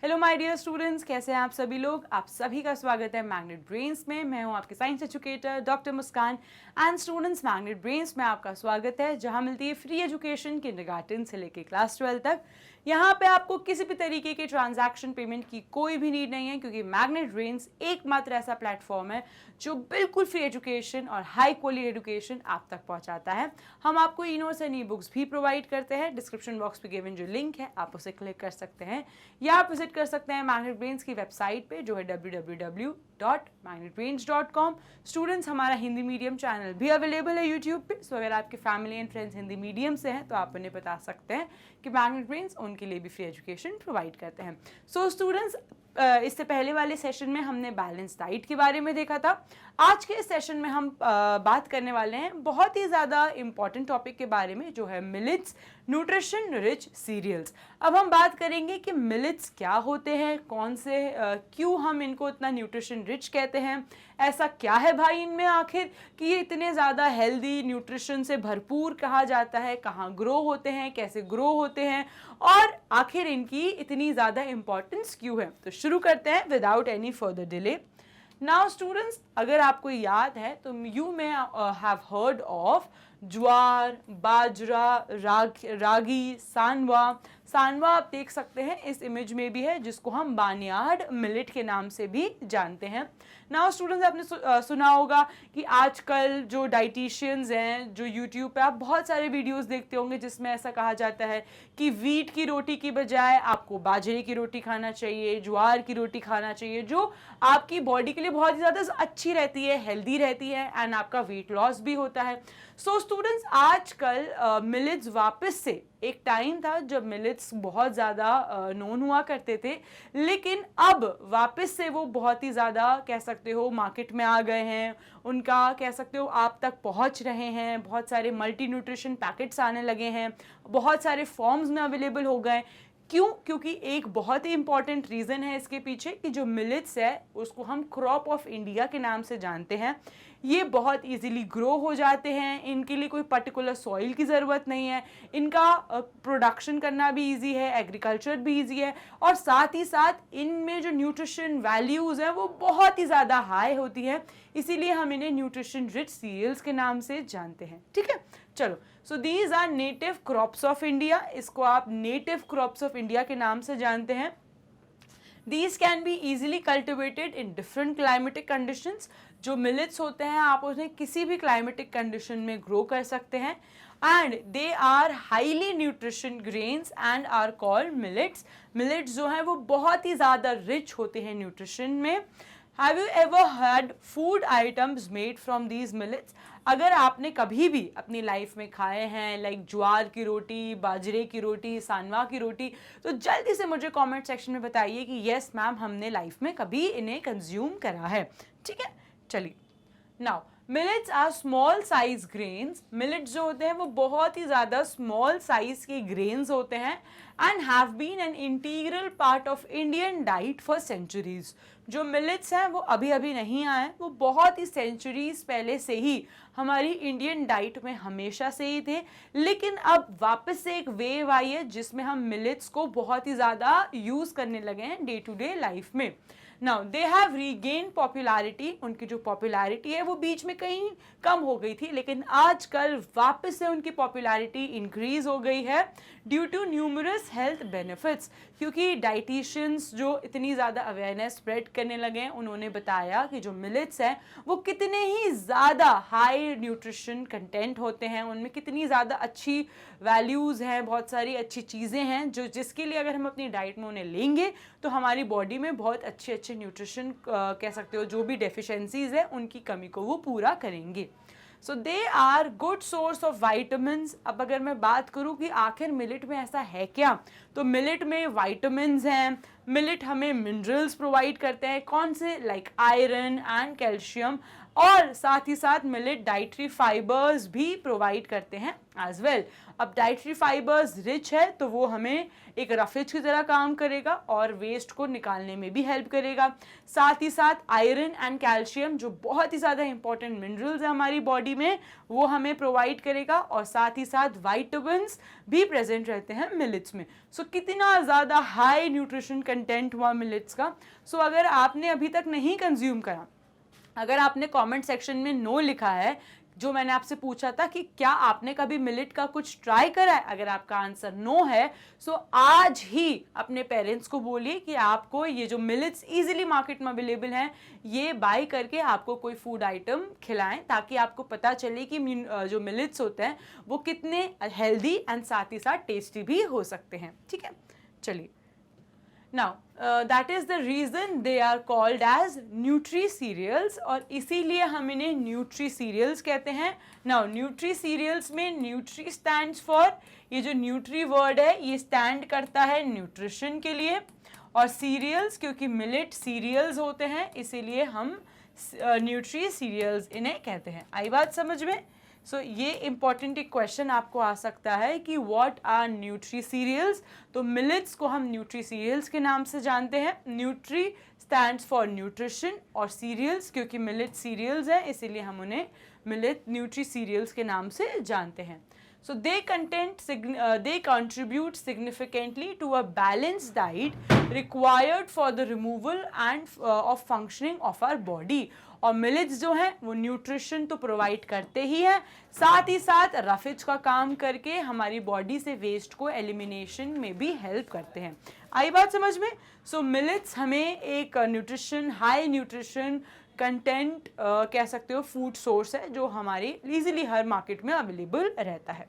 Hello my dear students, कैसे हैं आप सभी लोग। आप सभी का स्वागत है मैग्नेट ब्रेन्स में। मैं हूं आपकी science educator doctor Muskan. And students, magnet brains में आपका स्वागत है, जहां मिलती है फ्री एजुकेशन किंडरगार्टन से लेकर क्लास 12 तक। यहाँ पे आपको किसी भी तरीके के ट्रांजैक्शन पेमेंट की कोई भी नीड नहीं है, क्योंकि मैग्नेट ब्रेन्स एकमात्र ऐसा प्लेटफॉर्म है जो बिल्कुल फ्री एजुकेशन और हाई क्वालिटी एजुकेशन आप तक पहुंचाता है। हम आपको e notes and e books भी प्रोवाइड करते हैं। डिस्क्रिप्शन बॉक्स पे गिवन जो लिंक है आप उसे क्लिक कर सकते हैं, या आप विजिट कर सकते हैं मैग्नेट ब्रेन्स की वेबसाइट पे, जो है www.magnetbrains.com। स्टूडेंट्स, हमारा हिंदी मीडियम चैनल भी अवेलेबल है यूट्यूब पे, सो अगर आपके family and friends Hindi medium से हैं तो आप उन्हें बता सकते हैं कि मैग्नेट ब्रेन्स उनके लिए भी फ्री एजुकेशन प्रोवाइड करते हैं। सो स्टूडेंट्स, इससे पहले वाले सेशन में हमने बैलेंस डाइट के बारे में देखा था। आज के इस सेशन में हम बात करने वाले हैं बहुत ही ज़्यादा इंपॉर्टेंट टॉपिक के बारे में, जो है मिलेट्स, न्यूट्रिशन रिच सीरियल्स। अब हम बात करेंगे कि मिलेट्स क्या होते हैं, कौन से क्यों हम इनको इतना न्यूट्रिशन रिच कहते हैं, ऐसा क्या है भाई इनमें आखिर कि ये इतने ज़्यादा हेल्दी न्यूट्रिशन से भरपूर कहा जाता है, कहाँ ग्रो होते हैं, कैसे ग्रो होते हैं, और आखिर इनकी इतनी ज़्यादा इंपॉर्टेंस क्यों है। तो शुरू करते हैं without any further delay. Now students, अगर आपको याद है तो you may have heard of jowar, bajra, ragi, sanwa. सांवा आप देख सकते हैं इस इमेज में भी है, जिसको हम बानियार्ड मिलेट के नाम से भी जानते हैं। नाउ स्टूडेंट्स, आपने सुना होगा कि आजकल जो डाइटिशियंस हैं, जो यूट्यूब पे आप बहुत सारे वीडियोस देखते होंगे जिसमें ऐसा कहा जाता है कि वीट की रोटी की बजाय आपको बाजरे की रोटी खाना चाहिए, ज्वार की रोटी खाना चाहिए, जो आपकी बॉडी के लिए बहुत ही ज़्यादा अच्छी रहती है, हेल्दी रहती है, एंड आपका वेट लॉस भी होता है। सो स्टूडेंट्स, आजकल मिलेट्स वापस से, एक टाइम था जब मिलेट्स बहुत ज़्यादा नोन हुआ करते थे, लेकिन अब वापस से वो बहुत ही ज़्यादा कह सकते हो मार्केट में आ गए हैं, उनका कह सकते हो आप तक पहुंच रहे हैं। बहुत सारे मल्टी न्यूट्रिशन पैकेट्स आने लगे हैं, बहुत सारे फॉर्म्स में अवेलेबल हो गए। क्यों? क्योंकि एक बहुत ही इंपॉर्टेंट रीज़न है इसके पीछे कि जो मिलेट्स है उसको हम क्रॉप ऑफ इंडिया के नाम से जानते हैं। ये बहुत इजीली ग्रो हो जाते हैं, इनके लिए कोई पर्टिकुलर सॉइल की ज़रूरत नहीं है, इनका प्रोडक्शन करना भी इजी है, एग्रीकल्चर भी इजी है, और साथ ही साथ इनमें जो न्यूट्रिशन वैल्यूज़ हैं वो बहुत ही ज़्यादा हाई होती है, इसीलिए हम इन्हें न्यूट्रिशन रिच सीरियल्स के नाम से जानते हैं। ठीक है, चलो। So these are native crops of India, इसको आप नेटिव क्रॉप्स ऑफ इंडिया के नाम से जानते हैं। These can be easily cultivated in different climatic conditions। जो मिलेट्स होते हैं आप उन्हें किसी भी क्लाइमेटिक कंडीशन में ग्रो कर सकते हैं, and they are highly nutrition grains and are called millets. Millets जो हैं वो बहुत ही ज़्यादा रिच होते हैं न्यूट्रिशन में। Have you ever had food items made from these millets? अगर आपने कभी भी अपनी लाइफ में खाए हैं लाइक ज्वार की रोटी, बाजरे की रोटी, सांवा की रोटी, तो जल्दी से मुझे कमेंट सेक्शन में बताइए कि यस मैम, हमने लाइफ में कभी इन्हें कंज्यूम करा है। ठीक है, चलिए। Now millets are small size grains. Millets जो होते हैं वो बहुत ही ज़्यादा स्मॉल साइज के ग्रेन्स होते हैं, and have been an integral part of Indian diet for centuries. जो मिलेट्स हैं वो अभी अभी नहीं आए, वो बहुत ही सेंचुरीज पहले से ही हमारी इंडियन डाइट में हमेशा से ही थे, लेकिन अब वापस से एक वेव आई है जिसमें हम मिलेट्स को बहुत ही ज़्यादा यूज़ करने लगे हैं डे टू डे लाइफ में। Now they have regain popularity. उनकी जो पॉपुलैरिटी है वो बीच में कहीं कम हो गई थी, लेकिन आजकल वापस से उनकी पॉपुलैरिटी इंक्रीज हो गई है due to numerous health benefits. क्योंकि डाइटिशियंस जो इतनी ज़्यादा अवेयरनेस स्प्रेड करने लगे हैं, उन्होंने बताया कि जो मिलेट्स हैं वो कितने ही ज़्यादा हाई न्यूट्रिशन कंटेंट होते हैं, उनमें कितनी ज़्यादा अच्छी वैल्यूज़ हैं, बहुत सारी अच्छी चीज़ें हैं जो जिसके लिए अगर हम अपनी डाइट में उन्हें लेंगे तो हमारी बॉडी में बहुत अच्छे अच्छे न्यूट्रिशन कह सकते हो जो भी डेफिशिएंसीज है उनकी कमी को वो पूरा करेंगे। So they are good source of vitamins. अब अगर मैं बात करूँ कि आखिर मिलेट में ऐसा है क्या, तो मिलेट में वाइटामिन्स हैं, मिलेट हमें मिनरल्स प्रोवाइड करते हैं। कौन से? Like iron and calcium. और साथ ही साथ मिलेट डाइटरी फाइबर्स भी प्रोवाइड करते हैं एज वेल। अब डाइटरी फाइबर्स रिच है तो वो हमें एक रफेज की तरह काम करेगा और वेस्ट को निकालने में भी हेल्प करेगा। साथ ही साथ आयरन एंड कैल्शियम जो बहुत ही ज़्यादा इंपॉर्टेंट मिनरल्स है हमारी बॉडी में वो हमें प्रोवाइड करेगा, और साथ ही साथ वाइटामिन्स भी प्रेजेंट रहते हैं मिलेट्स में। सो कितना ज़्यादा हाई न्यूट्रिशन कंटेंट हुआ मिलेट्स का। सो अगर आपने अभी तक नहीं कंज्यूम करा, अगर आपने कमेंट सेक्शन में नो लिखा है, जो मैंने आपसे पूछा था कि क्या आपने कभी मिलेट का कुछ ट्राई करा है, अगर आपका आंसर नो है सो आज ही अपने पेरेंट्स को बोलिए कि आपको ये जो मिलेट्स इजीली मार्केट में अवेलेबल हैं ये बाय करके आपको कोई फूड आइटम खिलाएं, ताकि आपको पता चले कि जो मिलेट्स होते हैं वो कितने हेल्दी एंड साथ ही साथ टेस्टी भी हो सकते हैं। ठीक है, चलिए। Now, that is the reason they are called as nutri cereals, और इसीलिए हम इन्हें न्यूट्री सीरियल्स कहते हैं। Now, न्यूट्री सीरियल्स में न्यूट्री स्टैंड्स फॉर, ये जो न्यूट्री वर्ड है ये स्टैंड करता है न्यूट्रिशन के लिए, और सीरियल्स क्योंकि मिलेट सीरियल्स होते हैं इसीलिए हम न्यूट्री सीरियल्स इन्हें कहते हैं। आई बात समझ में? सो ये इंपॉर्टेंट एक क्वेश्चन आपको आ सकता है कि व्हाट आर न्यूट्री सीरियल्स। तो मिलेट्स को हम न्यूट्री सीरियल्स के नाम से जानते हैं। न्यूट्री स्टैंड्स फॉर न्यूट्रिशन, और सीरियल्स क्योंकि मिलेट सीरियल्स हैं इसीलिए हम उन्हें मिलेट न्यूट्री सीरियल्स के नाम से जानते हैं। So they contribute significantly to a balanced diet required for the removal and of functioning of our body। और मिलेट्स जो हैं वो न्यूट्रिशन तो प्रोवाइड करते ही हैं, साथ ही साथ रफेज का काम करके हमारी बॉडी से वेस्ट को एलिमिनेशन में भी हेल्प करते हैं। आई बात समझ में? सो मिलेट्स हमें एक न्यूट्रिशन, हाई न्यूट्रिशन कंटेंट कह सकते हो फूड सोर्स है जो हमारे इजीली हर मार्केट में अवेलेबल रहता है।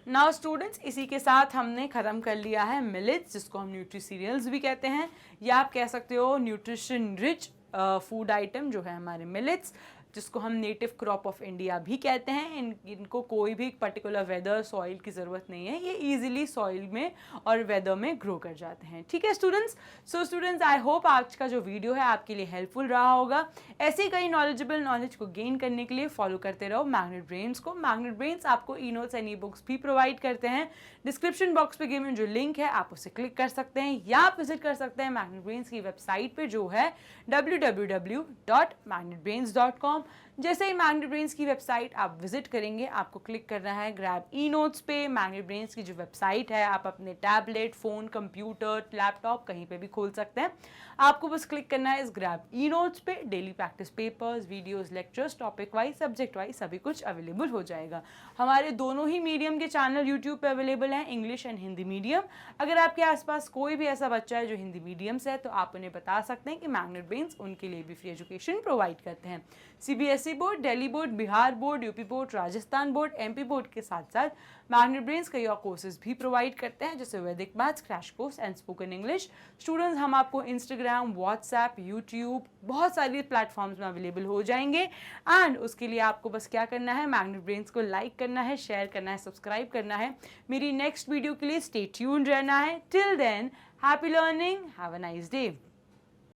नाउ स्टूडेंट्स, इसी के साथ हमने ख़त्म कर लिया है मिलेट्स, जिसको हम न्यूट्री सीरियल्स भी कहते हैं, या आप कह सकते हो न्यूट्रिशन रिच फूड आइटम जो है हमारे मिलेट्स, जिसको हम नेटिव क्रॉप ऑफ इंडिया भी कहते हैं। इनको कोई भी पर्टिकुलर वेदर, सॉइल की ज़रूरत नहीं है, ये इजीली सॉइल में और वेदर में ग्रो कर जाते हैं। ठीक है students? So students, I hope आज का जो वीडियो है आपके लिए हेल्पफुल रहा होगा। ऐसे कई नॉलेजेबल नॉलेज को गेन करने के लिए फॉलो करते रहो मैग्नेट ब्रेन्स को। मैग्नेट ब्रेन्स आपको e notes and e books भी प्रोवाइड करते हैं। डिस्क्रिप्शन बॉक्स पे गेम में जो लिंक है आप उसे क्लिक कर सकते हैं, या आप विजिट कर सकते हैं मैग्नेट ब्रेन्स की वेबसाइट पे जो है www.magnetbrains.com। जैसे ही मैग्नेट ब्रेन्स की वेबसाइट आप विजिट करेंगे आपको क्लिक करना है ग्रैब ई नोट्स पे। मैग्नेट ब्रेन्स की जो वेबसाइट है आप अपने टैबलेट, फ़ोन, कंप्यूटर, लैपटॉप कहीं पे भी खोल सकते हैं। आपको बस क्लिक करना है इस ग्रैब ई नोट्स पे। Daily practice papers, videos, lectures, topic wise, subject wise सभी कुछ अवेलेबल हो जाएगा। हमारे दोनों ही मीडियम के चैनल यूट्यूब पे अवेलेबल हैं, इंग्लिश एंड हिंदी मीडियम। अगर आपके आसपास कोई भी ऐसा बच्चा है जो हिंदी मीडियम से है तो आप उन्हें बता सकते हैं कि मैग्नेट ब्रेन्स उनके लिए भी फ्री एजुकेशन प्रोवाइड करते हैं। CBSE board, Delhi board, Bihar board, UP board, Rajasthan board, MP board के साथ साथ मैग्नेट ब्रेन्स कई और कोर्सेज भी प्रोवाइड करते हैं, जैसे वैदिक maths, crash course and spoken English. Students, हम आपको इंस्टाग्राम, व्हाट्सएप, यूट्यूब, बहुत सारी प्लेटफॉर्म्स में अवेलेबल हो जाएंगे। एंड उसके लिए आपको बस क्या करना है, मैग्नेट ब्रेन्स को लाइक करना है, शेयर करना है, सब्सक्राइब करना है। मेरी नेक्स्ट वीडियो के लिए स्टे ट्यून्ड रहना है। Till then, happy learning, have a nice day.